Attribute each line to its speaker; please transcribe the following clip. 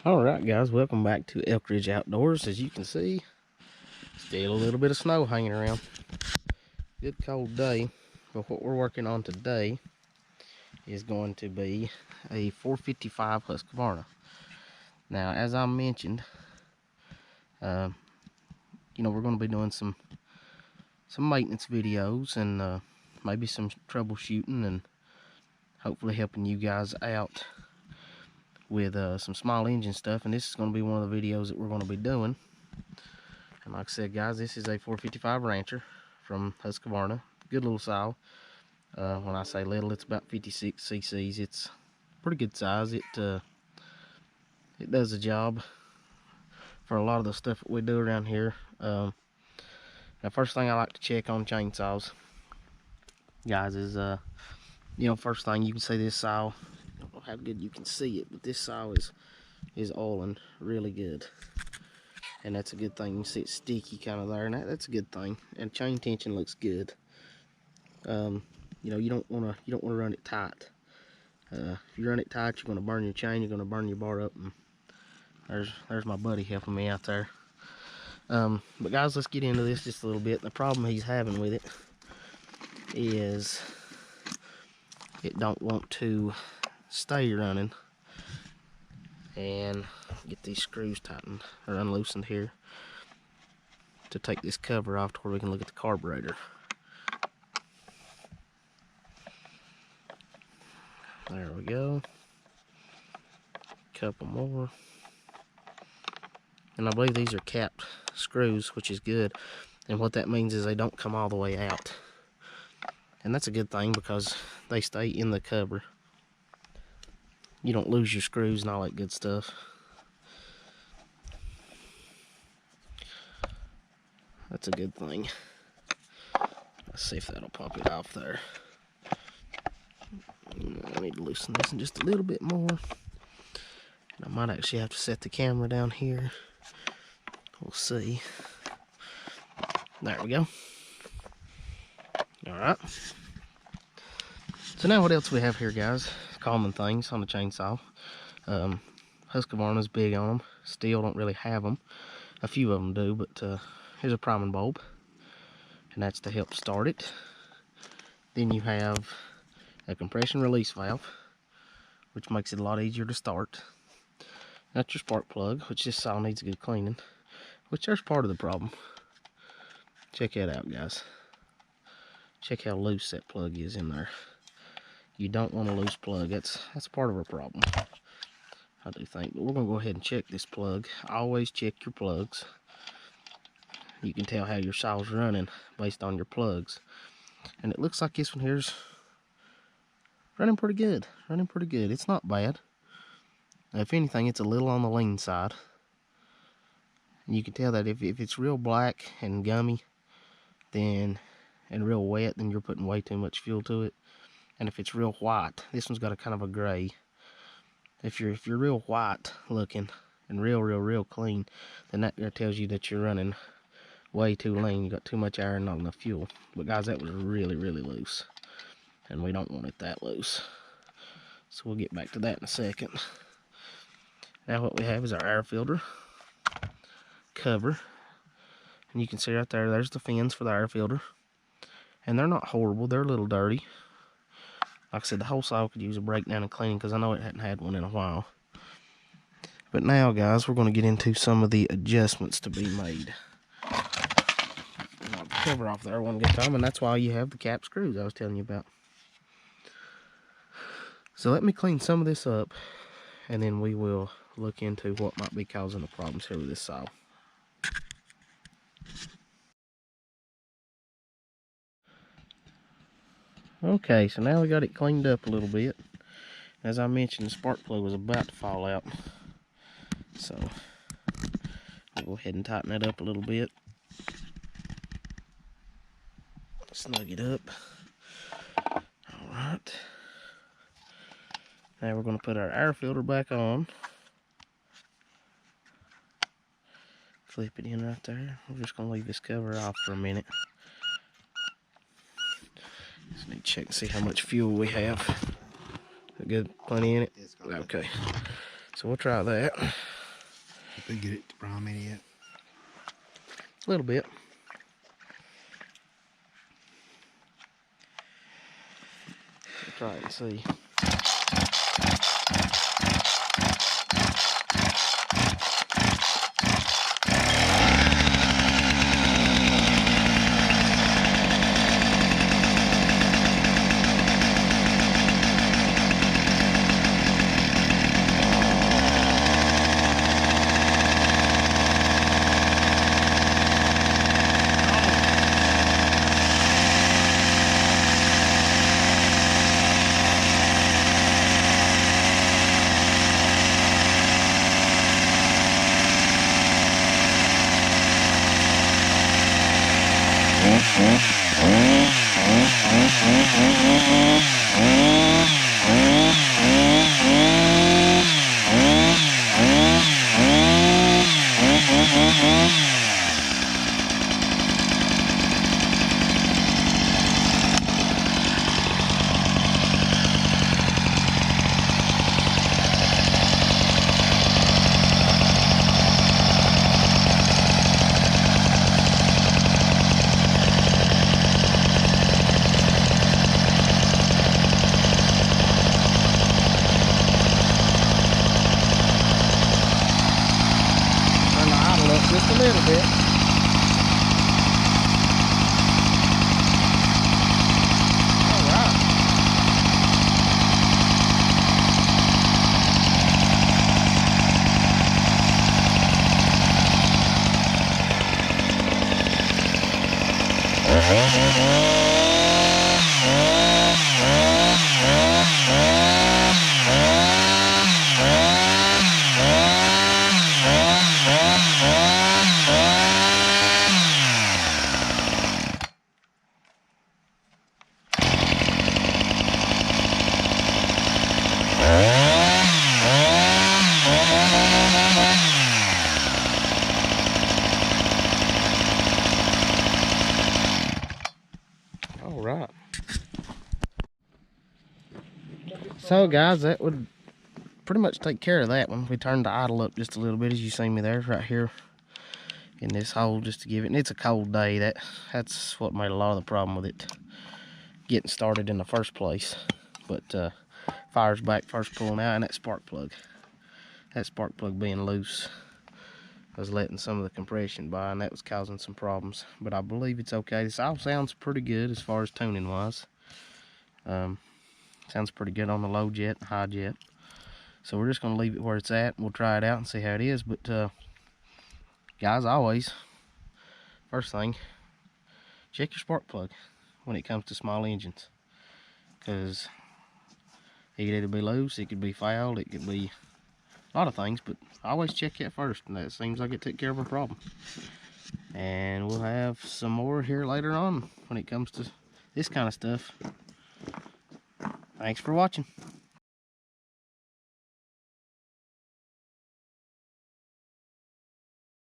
Speaker 1: Alright guys, welcome back to Elk Ridge Outdoors. As you can see, still a little bit of snow hanging around. Good cold day, but what we're working on today is going to be a 455 Husqvarna. Now, as I mentioned, we're going to be doing some maintenance videos and maybe some troubleshooting and hopefully helping you guys out with some small engine stuff. And this is going to be one of the videos that we're going to be doing. And like I said, guys, this is a 455 Rancher from Husqvarna. Good little saw. When I say little, it's about 56 cc's. It's pretty good size. It does the job for a lot of the stuff that we do around here. Now, first thing I like to check on chainsaws, guys, is first thing you can see this saw. I don't know how good you can see it, but this saw is oiling really good, and that's a good thing. You can see it's sticky kind of there, and that's a good thing. And chain tension looks good. You don't want to run it tight. If you run it tight, you're going to burn your chain. You're going to burn your bar up. And there's my buddy helping me out there. But guys, let's get into this just a little bit. The problem he's having with it is it don't want to stay running. And get these screws tightened or unloosened here to take this cover off to where we can look at the carburetor. There we go. Couple more. And I believe these are capped screws, which is good. And what that means is they don't come all the way out. And that's a good thing because they stay in the cover. You don't lose your screws and all that good stuff. That's a good thing. Let's see if that'll pop it off there. I need to loosen this in just a little bit more. And I might actually have to set the camera down here. We'll see. There we go. Alright. So now what else we have here, guys? Common things on the chainsaw. Husqvarna's big on them. Still don't really have them. A few of them do, but here's a priming bulb. And that's to help start it. Then you have a compression release valve, which makes it a lot easier to start. That's your spark plug, which this saw needs a good cleaning, which there's part of the problem. Check that out, guys. Check how loose that plug is in there. You don't want a loose plug. That's part of our problem, I do think. But we're going to go ahead and check this plug. Always check your plugs. You can tell how your saw's running based on your plugs. And it looks like this one here's running pretty good. It's not bad. If anything, it's a little on the lean side. And you can tell that if it's real black and gummy, and real wet, then you're putting way too much fuel to it. And if it's real white, this one's got a kind of a gray. If you're real white looking and real clean, then that tells you that you're running way too lean. You got too much air and not enough fuel. But guys, that was really loose, and we don't want it that loose. So we'll get back to that in a second. Now what we have is our air filter cover, and you can see right there's the fins for the air filter, and they're not horrible. They're a little dirty. Like I said, the whole saw could use a breakdown and cleaning because I know it hadn't had one in a while. But now, guys, we're going to get into some of the adjustments to be made. And I'll cover off there one good time, and that's why you have the cap screws I was telling you about. So let me clean some of this up, and then we will look into what might be causing the problems here with this saw. Okay, so now we got it cleaned up a little bit. As I mentioned, the spark plug was about to fall out. So, we'll go ahead and tighten that up a little bit. Snug it up. Alright. Now we're going to put our air filter back on. Flip it in right there. We're just going to leave this cover off for a minute. Just need to check and see how much fuel we have. Is it good? Plenty in it? Okay. So we'll try that.
Speaker 2: If they get it to prime any yet?
Speaker 1: A little bit. We'll try it and see. Just a little bit. All right. All right. So guys, that would pretty much take care of that one. We turned the idle up just a little bit, as you see me there, right here in this hole, just to give it. And it's a cold day. That's what made a lot of the problem with it getting started in the first place. But fire's back, first pulling out, and that spark plug being loose was letting some of the compression by, and that was causing some problems. But I believe it's okay. This all sounds pretty good as far as tuning wise. Sounds pretty good on the low jet and high jet. So we're just going to leave it where it's at. We'll try it out and see how it is. But guys, always, first thing, check your spark plug when it comes to small engines, because it could either be loose, it could be fouled, it could be a lot of things, but always check it first, and that seems like it took care of a problem. And we'll have some more here later on when it comes to this kind of stuff. Thanks for watching.